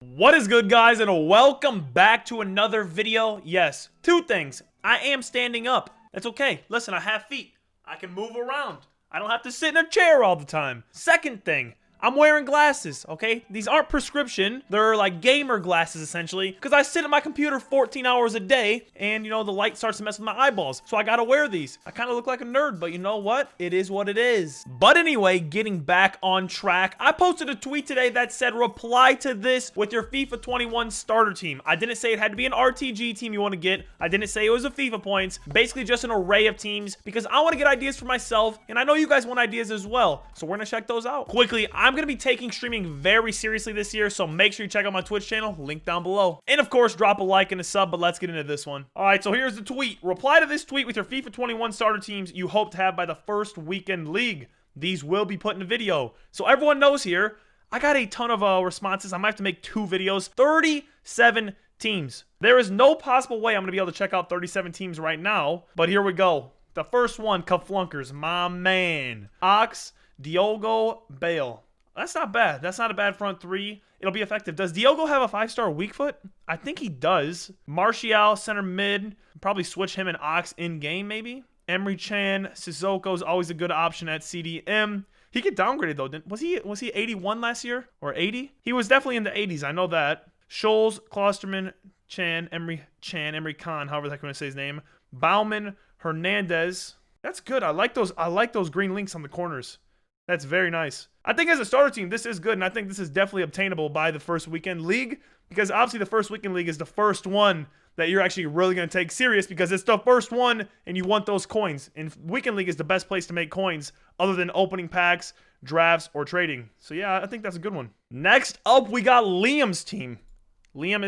What is good, guys, and welcome back to another video. Yes, two things. I am standing up. That's okay. Listen, I have feet. I can move around. I don't have to sit in a chair all the time. Second thing, I'm wearing glasses, okay? These aren't prescription. They're like gamer glasses, essentially, because I sit at my computer 14 hours a day, and, you know, the light starts to mess with my eyeballs, so I gotta wear these. I kind of look like a nerd, but you know what? It is what it is. But anyway, getting back on track, I posted a tweet today that said, reply to this with your FIFA 21 starter team. I didn't say it had to be an RTG team you want to get. I didn't say it was a FIFA points. Basically, just an array of teams, because I want to get ideas for myself, and I know you guys want ideas as well, so we're gonna check those out. Quickly, I'm going to be taking streaming very seriously this year, so make sure you check out my Twitch channel, link down below. And of course, drop a like and a sub, but let's get into this one. All right, so here's the tweet. Reply to this tweet with your FIFA 21 starter teams you hope to have by the first weekend league. These will be put in a video. So everyone knows here, I got a ton of responses. I might have to make 2 videos. 37 teams. There is no possible way I'm going to be able to check out 37 teams right now, but here we go. The first one, Kaflunkers, my man. Ox, Diogo, Bale. That's not bad. That's not a bad front three. It'll be effective. Does Diogo have a 5-star weak foot? I think he does. Martial, center mid. Probably switch him and Ox in-game, maybe. Emery Chan, Sissoko's always a good option at CDM. He get downgraded, though. Was he 81 last year? Or 80? He was definitely in the 80s. I know that. Scholes, Klosterman, Emery Khan, however the heck I'm going to say his name. Bauman, Hernandez. That's good. I like those green links on the corners. That's very nice. I think as a starter team, this is good, and I think this is definitely obtainable by the first weekend league, because obviously the first weekend league is the first one that you're actually really going to take serious, because it's the first one, and you want those coins. And weekend league is the best place to make coins, other than opening packs, drafts, or trading. So yeah, I think that's a good one. Next up, we got Liam's team. Liam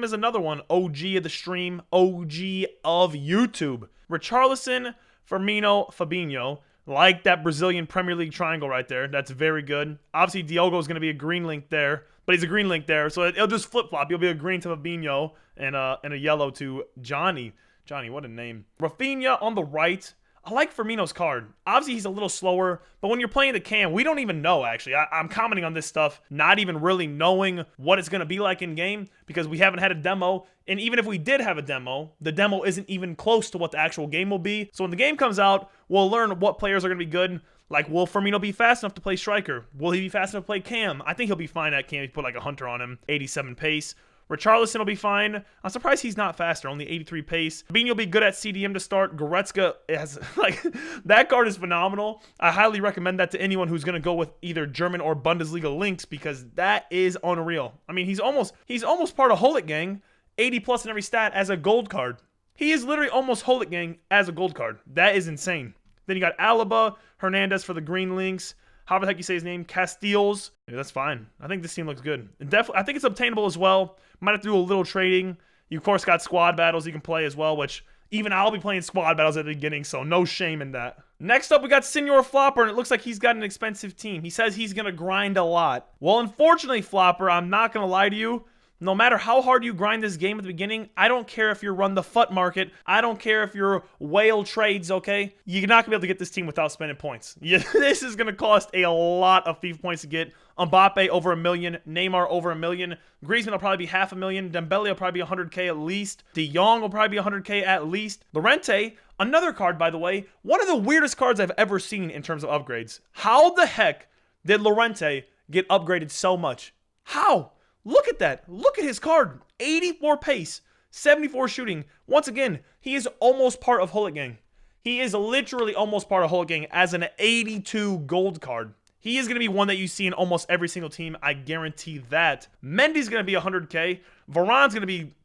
is another one. OG of the stream, OG of YouTube. Richarlison, Firmino, Fabinho. Like that Brazilian Premier League triangle right there. That's very good. Obviously, Diogo is going to be a green link there, but he's a green link there, so it'll just flip-flop. He'll be a green to Fabinho and a yellow to Johnny. Johnny, what a name. Rafinha on the right. I like Firmino's card. Obviously, he's a little slower, but when you're playing the cam, we don't even know, actually. I'm commenting on this stuff, not even really knowing what it's going to be like in-game, because we haven't had a demo, and even if we did have a demo, the demo isn't even close to what the actual game will be. So when the game comes out, we'll learn what players are going to be good. Like, will Firmino be fast enough to play striker? Will he be fast enough to play cam? I think he'll be fine at cam if you put, like, a Hunter on him. 87 pace. Richarlison will be fine. I'm surprised he's not faster, only 83 pace. Fabinho will be good at CDM to start. Goretzka has, like, that card is phenomenal. I highly recommend that to anyone who's going to go with either German or Bundesliga links, because that is unreal. I mean, he's almost part of Holit Gang, 80 plus in every stat as a gold card. He is literally almost Holit Gang as a gold card. That is insane. Then you got Alaba, Hernandez for the green links. However the heck you say his name, Castiles. Yeah, that's fine. I think this team looks good. And definitely, I think it's obtainable as well. Might have to do a little trading. You, of course, got squad battles you can play as well, which even I'll be playing squad battles at the beginning, so no shame in that. Next up, we got Senor Flopper, and it looks like he's got an expensive team. He says he's going to grind a lot. Well, unfortunately, Flopper, I'm not going to lie to you. No matter how hard you grind this game at the beginning, I don't care if you run the FUT market. I don't care if you're whale trades, okay? You're not going to be able to get this team without spending points. Yeah, this is going to cost a lot of FIFA points to get. Mbappe over 1 million. Neymar over 1 million. Griezmann will probably be 500,000. Dembele will probably be 100K at least. De Jong will probably be 100K at least. Llorente, another card, by the way. One of the weirdest cards I've ever seen in terms of upgrades. How the heck did Llorente get upgraded so much? How? Look at that. Look at his card. 84 pace, 74 shooting. Once again, he is almost part of Holit Gang. He is literally almost part of Holit Gang as an 82 gold card. He is going to be one that you see in almost every single team. I guarantee that. Mendy's going to be 100K. Varane's going to be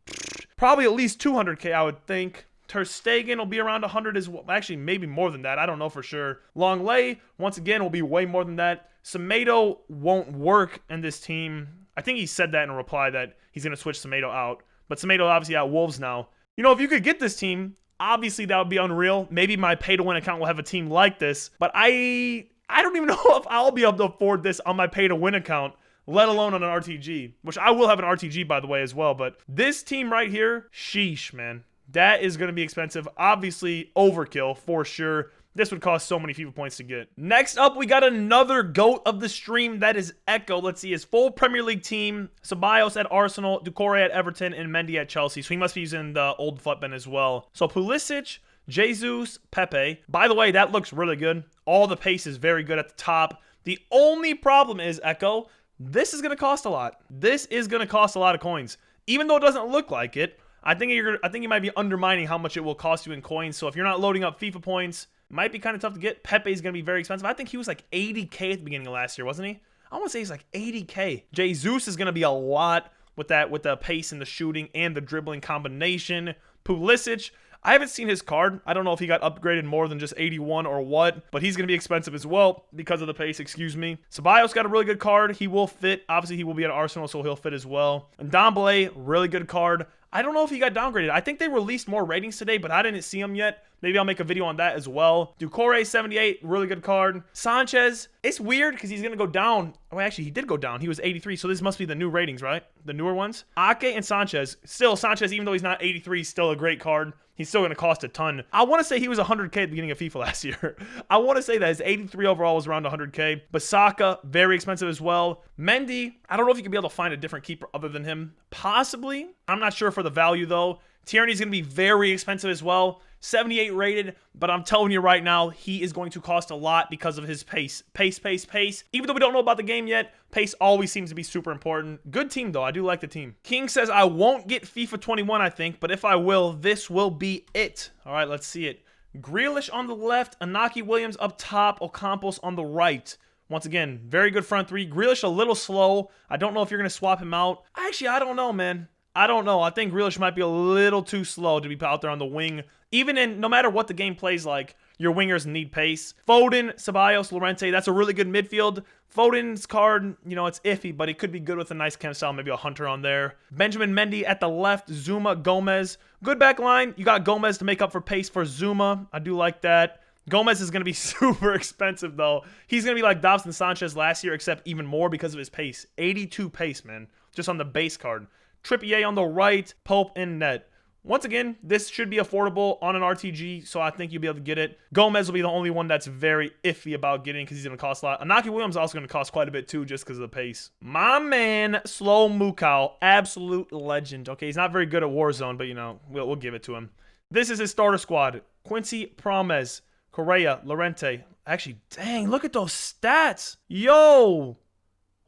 probably at least 200K, I would think. Ter Stegen will be around 100 as well. Actually, maybe more than that. I don't know for sure. Longley, once again, will be way more than that. Semedo won't work in this team. I think he said that in a reply that he's going to switch Semedo out. But Semedo obviously at Wolves now. You know, if you could get this team, obviously that would be unreal. Maybe my pay-to-win account will have a team like this. But I don't even know if I'll be able to afford this on my pay-to-win account, let alone on an RTG. Which I will have an RTG, by the way, as well. But this team right here, sheesh, man. That is going to be expensive. Obviously, overkill for sure. This would cost so many FIFA points to get. Next up, we got another GOAT of the stream. That is Echo. Let's see his full Premier League team. Ceballos at Arsenal, Doucouré at Everton, and Mendy at Chelsea. So he must be using the old footbin as well. So Pulisic, Jesus, Pepe. By the way, that looks really good. All the pace is very good at the top. The only problem is, Echo, this is going to cost a lot. This is going to cost a lot of coins. Even though it doesn't look like it, I think you might be undermining how much it will cost you in coins. So if you're not loading up FIFA points, it might be kind of tough to get. Pepe is going to be very expensive. I think he was like 80K at the beginning of last year, wasn't he? I want to say he's like 80K. Jesus is going to be a lot with that, with the pace and the shooting and the dribbling combination. Pulisic, I haven't seen his card. I don't know if he got upgraded more than just 81 or what, but he's going to be expensive as well because of the pace, excuse me. Ceballos got a really good card. He will fit. Obviously, he will be at Arsenal, so he'll fit as well. And Ndombele, really good card. I don't know if he got downgraded. I think they released more ratings today, but I didn't see him yet. Maybe I'll make a video on that as well. Doucouré, 78, really good card. Sanchez, it's weird because he's going to go down. Oh, actually, he did go down. He was 83, so this must be the new ratings, right? The newer ones. Ake and Sanchez. Still, Sanchez, even though he's not 83, still a great card. He's still going to cost a ton. I want to say he was 100K at the beginning of FIFA last year. I want to say that his 83 overall was around 100K. Basaka, very expensive as well. Mendy, I don't know if you could be able to find a different keeper other than him. Possibly. I'm not sure for the value, though. Tierney's going to be very expensive as well. 78 rated, but I'm telling you right now, he is going to cost a lot because of his pace. Pace. Even though we don't know about the game yet, pace always seems to be super important. Good team, though. I do like the team. King says, I won't get FIFA 21, I think, but if I will, this will be it. All right, let's see it. Grealish on the left, Inaki Williams up top, Ocampos on the right. Once again, very good front three. Grealish a little slow. I don't know if you're going to swap him out. Actually, I don't know, man. I don't know. I think Grealish might be a little too slow to be out there on the wing. Even in, no matter what the game plays like, your wingers need pace. Foden, Ceballos, Llorente, that's a really good midfield. Foden's card, you know, it's iffy, but it could be good with a nice chem style, maybe a Hunter on there. Benjamin Mendy at the left, Zuma, Gomez. Good back line. You got Gomez to make up for pace for Zuma. I do like that. Gomez is going to be super expensive, though. He's going to be like Dobson Sanchez last year, except even more because of his pace. 82 pace, man, just on the base card. Trippier on the right, Pope in net. Once again, this should be affordable on an RTG, so I think you'll be able to get it. Gomez will be the only one that's very iffy about getting because he's going to cost a lot. Inaki Williams is also going to cost quite a bit too just because of the pace. My man, Slow Mukau, absolute legend. Okay, he's not very good at Warzone, but, you know, we'll give it to him. This is his starter squad. Quincy Promes, Correa, Llorente. Actually, dang, look at those stats. Yo!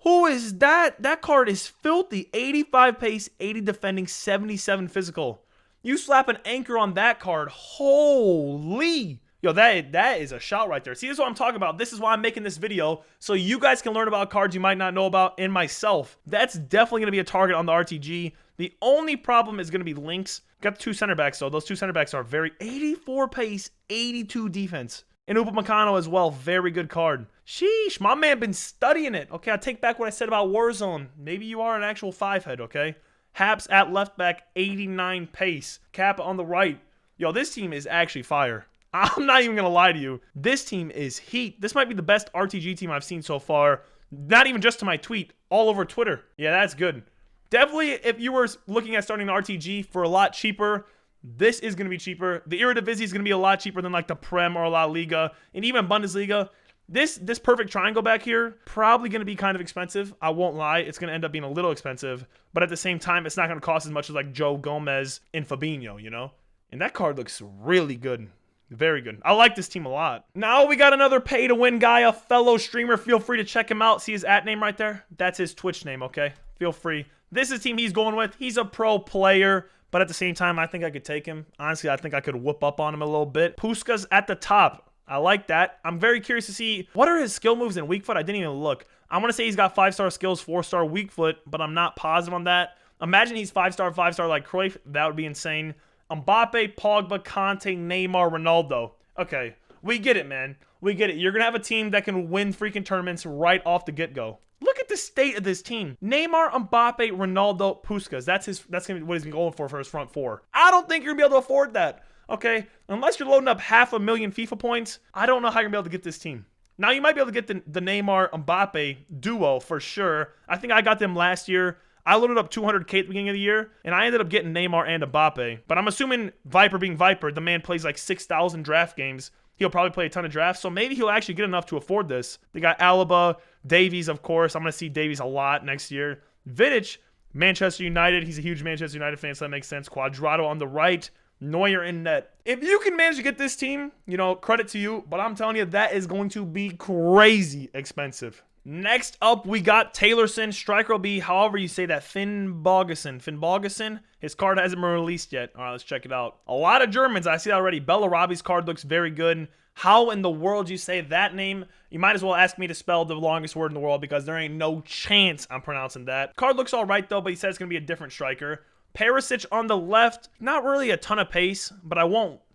Who is that? That card is filthy. 85 pace, 80 defending, 77 physical. You slap an anchor on that card. Holy. Yo, that is a shot right there. See, this is what I'm talking about. This is why I'm making this video, so you guys can learn about cards you might not know about and myself. That's definitely going to be a target on the RTG. The only problem is going to be links. Got the two center backs, though. Those two center backs are very 84 pace, 82 defense. And Upamecano as well. Very good card. Sheesh, my man been studying it. Okay, I take back what I said about Warzone. Maybe you are an actual 5-head, okay? Haps at left back, 89 pace. Kappa on the right. Yo, this team is actually fire. I'm not even going to lie to you. This team is heat. This might be the best RTG team I've seen so far. Not even just to my tweet. All over Twitter. Yeah, that's good. Definitely, if you were looking at starting an RTG for a lot cheaper, this is going to be cheaper. The Eredivisie is going to be a lot cheaper than like the Prem or La Liga. And even Bundesliga. This perfect triangle back here, probably going to be kind of expensive. I won't lie. It's going to end up being a little expensive. But at the same time, it's not going to cost as much as like Joe Gomez and Fabinho, you know? And that card looks really good. Very good. I like this team a lot. Now we got another pay-to-win guy, a fellow streamer. Feel free to check him out. See his @name right there? That's his Twitch name, okay? Feel free. This is the team he's going with. He's a pro player. But at the same time, I think I could take him. Honestly, I think I could whoop up on him a little bit. Puskas at the top. I like that. I'm very curious to see what are his skill moves in weak foot. I didn't even look. I want to say he's got 5-star skills, 4-star weak foot, but I'm not positive on that. Imagine he's 5-star like Cruyff. That would be insane. Mbappe, Pogba, Conte, Neymar, Ronaldo. Okay, we get it, man. We get it. You're going to have a team that can win freaking tournaments right off the get-go. Look at the state of this team. Neymar, Mbappe, Ronaldo, Puskas. That's gonna be what he's going for his front four. I don't think you're going to be able to afford that. Okay, unless you're loading up 500,000 FIFA points, I don't know how you're going to be able to get this team. Now, you might be able to get the Neymar-Mbappe duo for sure. I think I got them last year. I loaded up 200K at the beginning of the year, and I ended up getting Neymar and Mbappe. But I'm assuming Viper being Viper, the man plays like 6,000 draft games. He'll probably play a ton of drafts, so maybe he'll actually get enough to afford this. They got Alaba, Davies, of course. I'm going to see Davies a lot next year. Vidic, Manchester United. He's a huge Manchester United fan, so that makes sense. Quadrado on the right. Neuer in net. If you can manage to get this team, you know, credit to you. But I'm telling you, that is going to be crazy expensive. Next up, we got Taylorson. Striker will be, however you say that, Finn Bogason. His card hasn't been released yet. All right, let's check it out. A lot of Germans. I see that already. Bellarabi's card looks very good. How in the world you say that name? You might as well ask me to spell the longest word in the world because there ain't no chance I'm pronouncing that. Card looks all right, though, but he says it's going to be a different striker. Perisic on the left, not really a ton of pace, but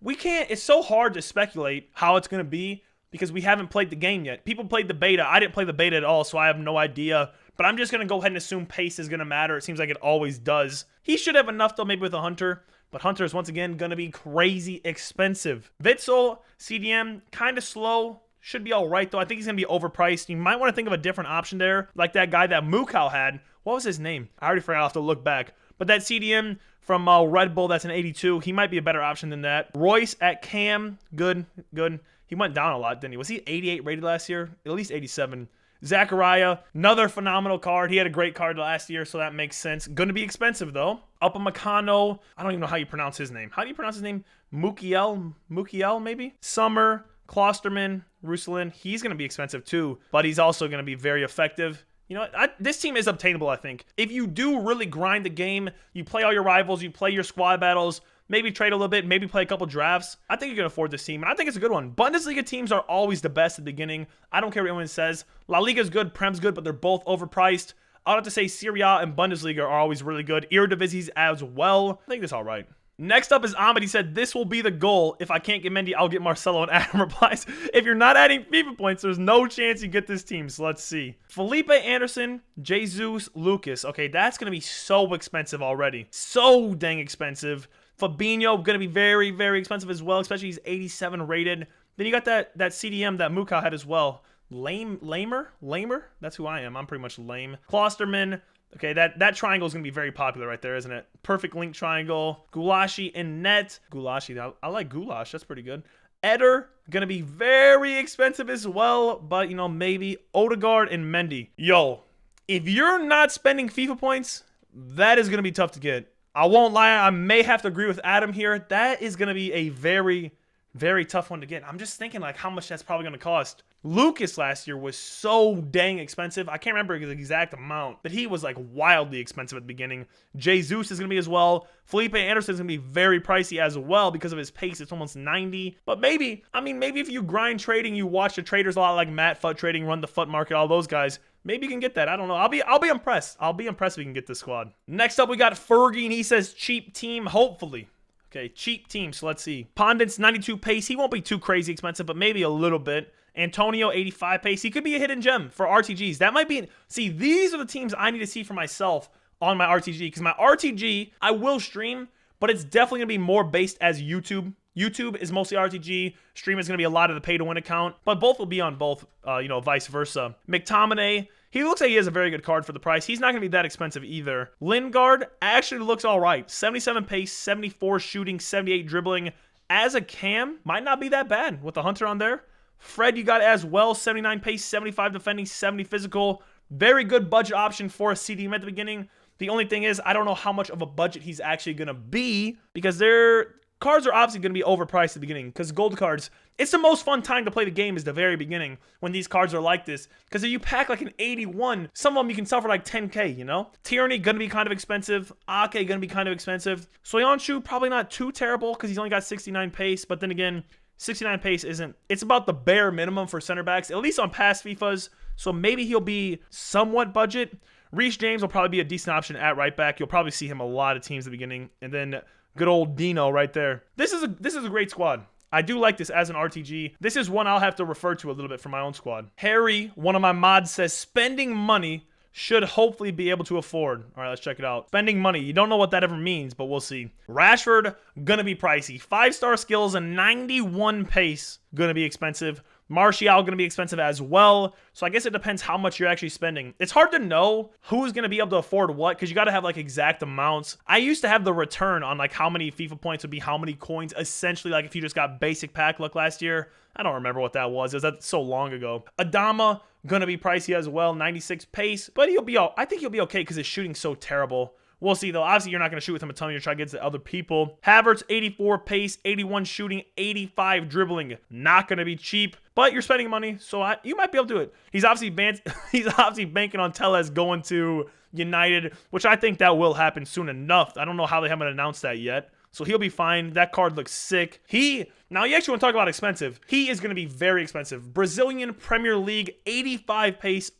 it's so hard to speculate how it's going to be because we haven't played the game yet. People played the beta. I didn't play the beta at all, so I have no idea. But I'm just going to go ahead and assume pace is going to matter. It seems like it always does. He should have enough, though, maybe with a Hunter. But Hunter is, once again, going to be crazy expensive. Witsel, CDM, kind of slow. Should be all right, though. I think he's going to be overpriced. You might want to think of a different option there, like that guy that Mukau had. What was his name? I already forgot. I'll have to look back. But that CDM from Red Bull, that's an 82. He might be a better option than that. Royce at Cam, good. He went down a lot, didn't he? Was he 88 rated last year? At least 87. Zachariah, another phenomenal card. He had a great card last year, so that makes sense. Going to be expensive, though. Upamecano, I don't even know how you pronounce his name. How do you pronounce his name? Mukiel, maybe? Summer, Klosterman, Ruslan. He's going to be expensive, too, but he's also going to be very effective. You know what? This team is obtainable, I think. If you do really grind the game, you play all your rivals, you play your squad battles, maybe trade a little bit, maybe play a couple drafts, I think you can afford this team, and I think it's a good one. Bundesliga teams are always the best at the beginning. I don't care what anyone says. La Liga is good, Prem's good, but they're both overpriced. I'd have to say Serie A and Bundesliga are always really good. Eredivisie as well. I think that's all right. Next up is Ahmed. He said, this will be the goal. If I can't get Mendy, I'll get Marcelo. And Adam replies, if you're not adding FIFA points, there's no chance you get this team. So let's see. Felipe Anderson, Jesus, Lucas. Okay, that's going to be so expensive already. So dang expensive. Fabinho, going to be very, very expensive as well, especially he's 87 rated. Then you got that CDM that Mukau had as well. Lamer? That's who I am. I'm pretty much lame. Klosterman. Okay, that triangle is going to be very popular right there, isn't it? Perfect link triangle. Gulashi in net. Gulashi, I like Goulash. That's pretty good. Eder, going to be very expensive as well, but, you know, maybe. Odegaard and Mendy. Yo, if you're not spending FIFA points, that is going to be tough to get. I won't lie, I may have to agree with Adam here. That is going to be a very, very tough one to get. I'm just thinking, like, how much that's probably going to cost. Lucas last year was so dang expensive. I can't remember the exact amount, but he was like wildly expensive at the beginning. Jesus is going to be as well. Felipe Anderson is going to be very pricey as well because of his pace. It's almost 90. But maybe if you grind trading, you watch the traders a lot like Matt Futt Trading, Run the Futt Market, all those guys. Maybe you can get that. I don't know. I'll be impressed. I'll be impressed if we can get this squad. Next up, we got Fergie, and he says cheap team, hopefully. Okay, cheap team, so let's see. Pondent's 92 pace. He won't be too crazy expensive, but maybe a little bit. Antonio, 85 pace. He could be a hidden gem for RTGs. That might be... See, these are the teams I need to see for myself on my RTG. Because my RTG, I will stream, but it's definitely going to be more based as YouTube. YouTube is mostly RTG. Stream is going to be a lot of the pay-to-win account. But both will be on both, vice versa. McTominay, he looks like he has a very good card for the price. He's not going to be that expensive either. Lingard actually looks all right. 77 pace, 74 shooting, 78 dribbling. As a cam, might not be that bad with the Hunter on there. Fred, you got as well, 79 pace, 75 defending, 70 physical. Very good budget option for a CDM at the beginning. The only thing is, I don't know how much of a budget he's actually going to be because their cards are obviously going to be overpriced at the beginning because gold cards, it's the most fun time to play the game is the very beginning when these cards are like this. Because if you pack like an 81, some of them you can sell for like 10K, you know? Tierney, going to be kind of expensive. Ake, going to be kind of expensive. Soyuncu, probably not too terrible because he's only got 69 pace. But then again, 69 pace isn't... It's about the bare minimum for center backs, at least on past FIFAs. So maybe he'll be somewhat budget. Reece James will probably be a decent option at right back. You'll probably see him a lot of teams at the beginning. And then good old Dino right there. This is a great squad. I do like this as an RTG. This is one I'll have to refer to a little bit for my own squad. Harry, one of my mods, says spending money should hopefully be able to afford. All right, let's check it out. Spending money. You don't know what that ever means, but we'll see. Rashford, gonna be pricey. 5-star skills and 91 pace, gonna be expensive. Martial going to be expensive as well. So I guess it depends how much you're actually spending. It's hard to know who's going to be able to afford what because you got to have like exact amounts. I used to have the return on like how many FIFA points would be how many coins. Essentially, like if you just got basic pack luck last year. I don't remember what that was. It was that so long ago. Adama going to be pricey as well. 96 pace. But I think he'll be okay because his shooting's so terrible. We'll see, though. Obviously, you're not going to shoot with him a ton. You're trying to get to other people. Havertz, 84 pace, 81 shooting, 85 dribbling. Not going to be cheap, but you're spending money, so you might be able to do it. He's obviously banking on Tellez going to United, which I think that will happen soon enough. I don't know how they haven't announced that yet. So he'll be fine. That card looks sick. Now you actually want to talk about expensive. He is going to be very expensive. Brazilian Premier League, 85 pace.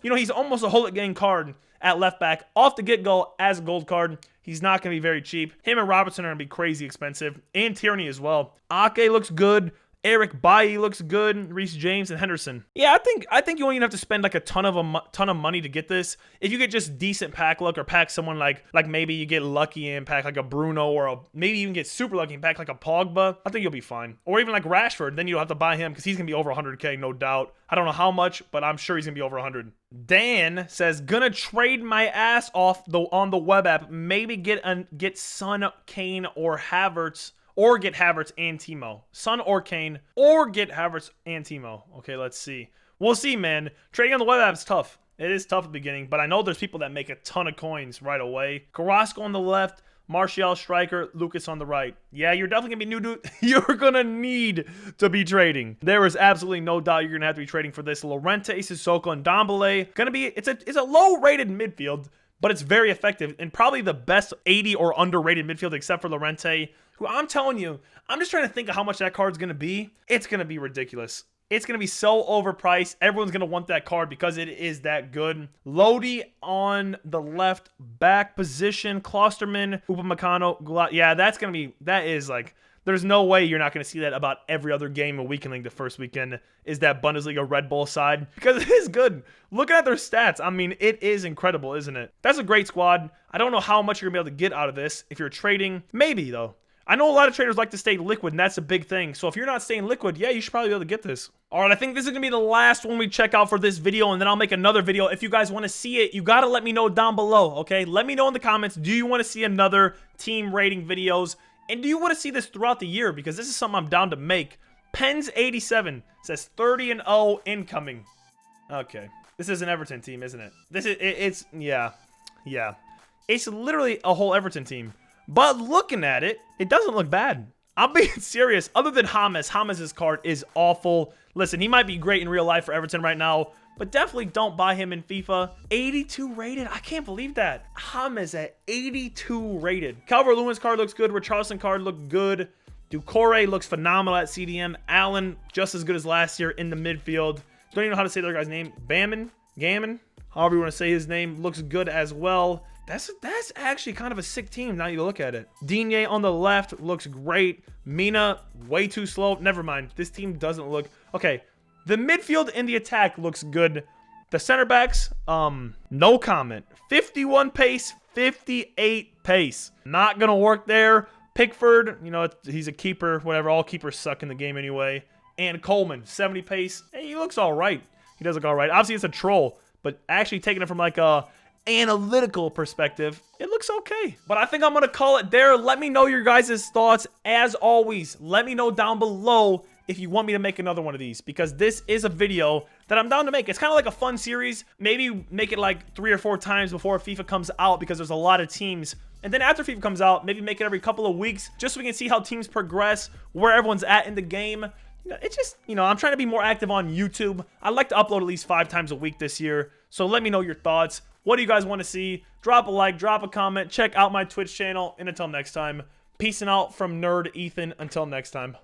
He's almost a Hullet Gang card at left back off the get-go as a gold card. He's not going to be very cheap. Him and Robertson are going to be crazy expensive. And Tierney as well. Ake looks good. Eric Bailly looks good. Reece James and Henderson. Yeah, I think you won't even have to spend like a ton of money to get this. If you get just decent pack luck or pack someone like maybe you get lucky and pack like a Bruno or maybe even get super lucky and pack like a Pogba, I think you'll be fine. Or even like Rashford, then you don't have to buy him because he's going to be over 100K, no doubt. I don't know how much, but I'm sure he's going to be over 100. Dan says, gonna trade my ass off on the web app. Maybe get Son, Kane, or Havertz. Or get Havertz and Timo. Son or Kane. Or get Havertz and Timo. Okay, let's see. We'll see, man. Trading on the web app is tough. It is tough at the beginning, but I know there's people that make a ton of coins right away. Carrasco on the left. Martial striker. Lucas on the right. Yeah, you're definitely going to be you're going to need to be trading. There is absolutely no doubt you're going to have to be trading for this. Llorente, Sissoko, and Ndombele. It's a low-rated midfield, but it's very effective and probably the best 80 or underrated midfield except for Llorente, who I'm telling you, I'm just trying to think of how much that card's going to be. It's going to be ridiculous. It's going to be so overpriced. Everyone's going to want that card because it is that good. Lodi on the left back position. Klosterman, Upamecano. Yeah, that is like, there's no way you're not going to see that about every other game of Weekend League the first weekend is that Bundesliga Red Bull side because it is good. Looking at their stats, I mean, it is incredible, isn't it? That's a great squad. I don't know how much you're going to be able to get out of this if you're trading. Maybe, though. I know a lot of traders like to stay liquid, and that's a big thing. So if you're not staying liquid, yeah, you should probably be able to get this. All right, I think this is going to be the last one we check out for this video, and then I'll make another video. If you guys want to see it, you got to let me know down below, okay? Let me know in the comments, do you want to see another team rating videos? And do you want to see this throughout the year? Because this is something I'm down to make. Pens87 says 30-0 incoming. Okay. This is an Everton team, isn't it? Yeah. It's literally a whole Everton team. But looking at it, it doesn't look bad. I'm being serious. Other than James' card is awful. Listen, he might be great in real life for Everton right now, but definitely don't buy him in FIFA. 82 rated. I can't believe that. James at 82 rated. Calvert-Lewin's card looks good. Richarlison card looked good. Doucouré looks phenomenal at CDM. Allen, just as good as last year in the midfield. Don't even know how to say the other guy's name. Gammon, however you want to say his name, looks good as well. That's actually kind of a sick team now you look at it. Digne on the left looks great. Mina, way too slow. Never mind. This team doesn't look... Okay, the midfield and the attack looks good. The center backs, no comment. 51 pace, 58 pace. Not going to work there. Pickford, he's a keeper, whatever. All keepers suck in the game anyway. And Coleman, 70 pace. Hey, he looks all right. He does look all right. Obviously, it's a troll, but actually taking it from like a analytical perspective, it looks okay. But I think I'm going to call it there. Let me know your guys' thoughts. As always, let me know down below if you want me to make another one of these, because this is a video that I'm down to make. It's kind of like a fun series. Maybe make it like 3 or 4 times before FIFA comes out, because there's a lot of teams. And then after FIFA comes out, maybe make it every couple of weeks, just so we can see how teams progress, where everyone's at in the game. It's just, I'm trying to be more active on YouTube. I'd like to upload at least 5 times a week this year. So let me know your thoughts. What do you guys want to see? Drop a like, drop a comment, check out my Twitch channel. And until next time, peacing out from Nerd Ethan. Until next time.